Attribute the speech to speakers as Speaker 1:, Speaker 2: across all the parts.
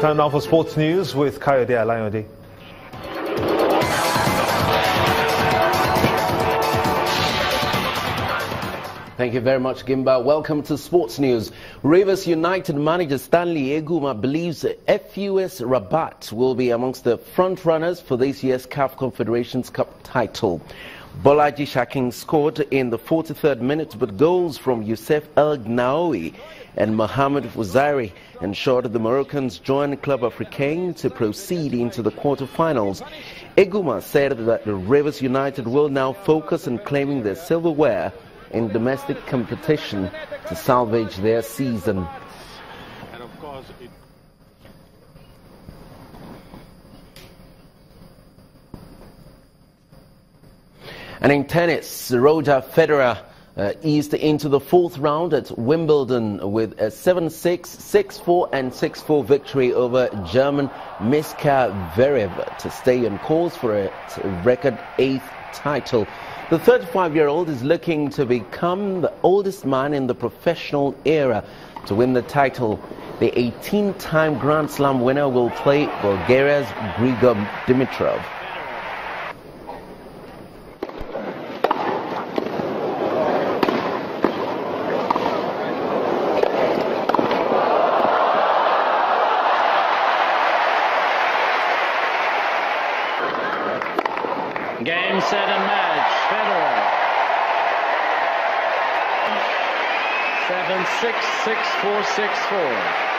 Speaker 1: Time now for sports news with Kayode Alayode.
Speaker 2: Thank you very much, Gimba. Welcome to Sports News. Rivers United manager Stanley Eguma believes FUS Rabat will be amongst the front-runners for this year's CAF Confederations Cup title. Bolaji Shaking scored in the 43rd minute, but goals from Youssef El Gnaoui and Mohamed Fouzairi ensured the Moroccans joined Club Africain to proceed into the quarter-finals. Eguma said that the Rivers United will now focus on claiming their silverware in domestic competition to salvage their season.
Speaker 3: And of course,
Speaker 2: And in tennis, Roger Federer eased into the fourth round at Wimbledon with a 7-6, 6-4 and 6-4 victory over German Miska Verev to stay on course for a record 8th title. The 35-year-old is looking to become the oldest man in the professional era to win the title. The 18-time Grand Slam winner will play Bulgaria's Grigor Dimitrov.
Speaker 4: Game, set and match. Federer. 7-6, 6-4, 6-4.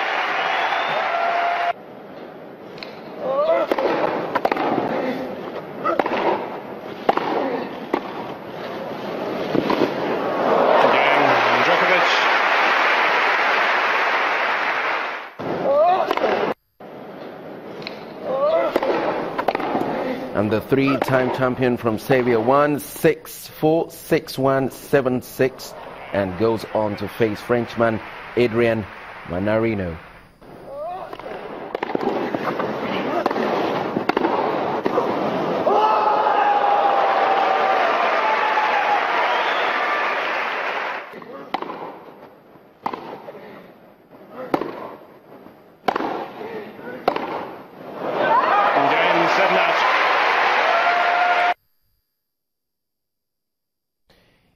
Speaker 2: And the three-time champion from Serbia won 6-4, 6-1, 7-6 and goes on to face Frenchman Adrien Manarino.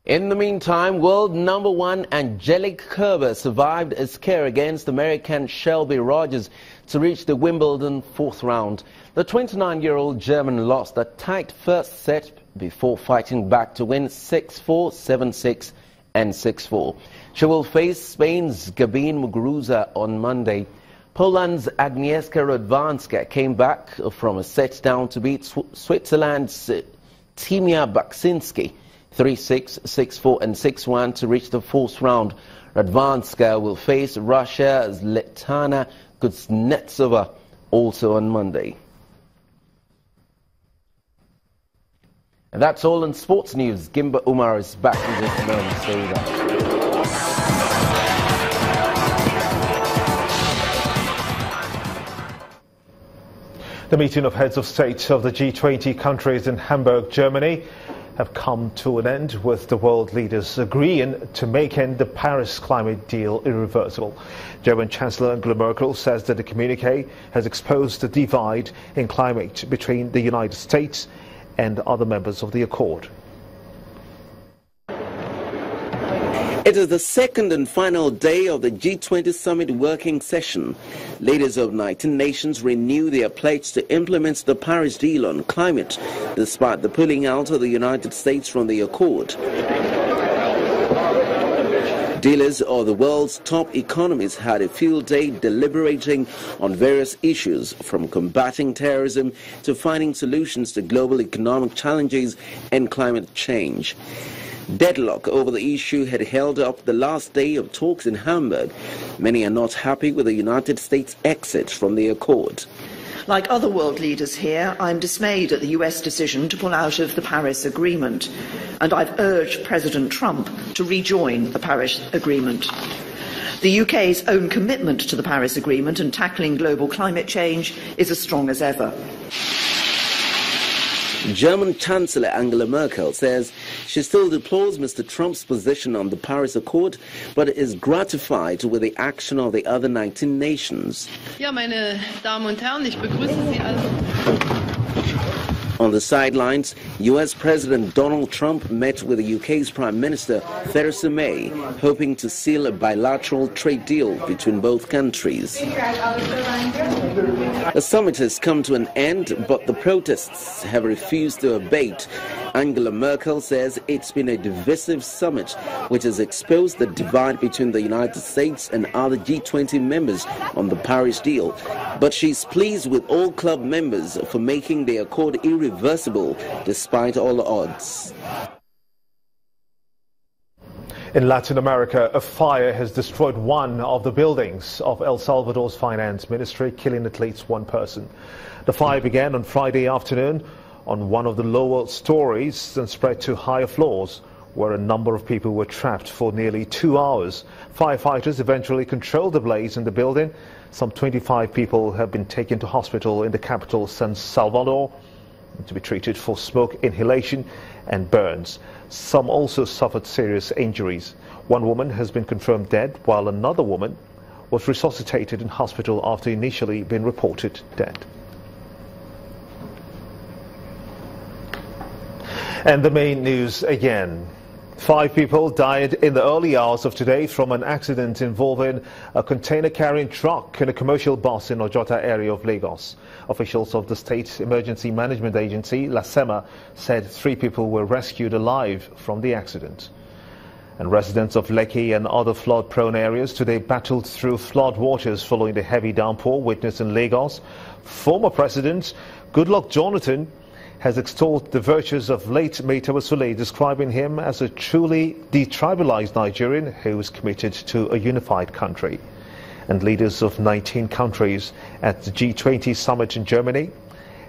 Speaker 2: In the meantime, world number one Angelique Kerber survived a scare against American Shelby Rogers to reach the Wimbledon fourth round. The 29-year-old German lost a tight first set before fighting back to win 6-4, 7-6 and 6-4. She will face Spain's Gabine Muguruza on Monday. Poland's Agnieszka Radwanska came back from a set down to beat Switzerland's Timia Baksinski 3-6, 6-4 and 6-1 to reach the fourth round. Radwanska will face Russia's Letana Kuznetsova also on Monday. And that's all in sports news. Gimba Umar is back in just a moment. So
Speaker 1: The meeting of heads of state of the G20 countries in Hamburg, Germany, have come to an end, with the world leaders agreeing to make end the Paris climate deal irreversible. German Chancellor Angela Merkel says that the communiqué has exposed the divide in climate between the United States and other members of the accord.
Speaker 2: It is the second and final day of the G20 summit working session. Leaders of 19 nations renew their pledge to implement the Paris deal on climate, despite the pulling out of the United States from the accord. Dealers of the world's top economies had a field day deliberating on various issues, from combating terrorism to finding solutions to global economic challenges and climate change. Deadlock over the issue had held up the last day of talks in Hamburg. Many are not happy with the United States' exit from the accord.
Speaker 5: Like other world leaders here, I'm dismayed at the US decision to pull out of the Paris Agreement, and I've urged President Trump to rejoin the Paris Agreement. The UK's own commitment to the Paris Agreement and tackling global climate change is as strong as ever.
Speaker 2: German Chancellor Angela Merkel says she still deplores Mr. Trump's position on the Paris Accord, but is gratified with the action of the other 19 nations.
Speaker 6: Ja, meine Damen und Herren, ich begrüße Sie alle.
Speaker 2: On the sidelines, US President Donald Trump met with the UK's Prime Minister Theresa May, hoping to seal a bilateral trade deal between both countries. The summit has come to an end, but the protests have refused to abate. Angela Merkel says it's been a divisive summit, which has exposed the divide between the United States and other G20 members on the Paris deal. But she's pleased with all club members for making the accord irreversible despite all odds.
Speaker 1: In Latin America, a fire has destroyed one of the buildings of El Salvador's finance ministry, killing at least one person. The fire began on Friday afternoon on one of the lower stories and spread to higher floors, where a number of people were trapped for nearly 2 hours. Firefighters eventually controlled the blaze in the building. Some 25 people have been taken to hospital in the capital, San Salvador, to be treated for smoke inhalation and burns. Some also suffered serious injuries. One woman has been confirmed dead, while another woman was resuscitated in hospital after initially being reported dead. And the main news again. 5 people died in the early hours of today from an accident involving a container-carrying truck and a commercial bus in Ojota area of Lagos. Officials of the State Emergency Management Agency, LASEMA, said 3 people were rescued alive from the accident. And residents of Lekki and other flood-prone areas today battled through flood waters following the heavy downpour witnessed in Lagos. Former President Goodluck Jonathan has extolled the virtues of late Maitawa Sule, describing him as a truly detribalized Nigerian who is committed to a unified country. And leaders of 19 countries at the G20 summit in Germany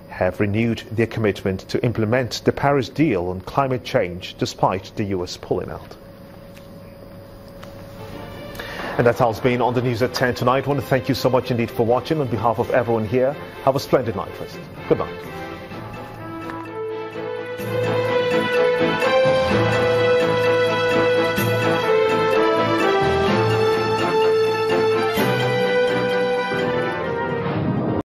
Speaker 1: have renewed their commitment to implement the Paris deal on climate change despite the US pulling out. And that's how it's been on the news at 10 tonight. I want to thank you so much indeed for watching. On behalf of everyone here, have a splendid night, President. Good night.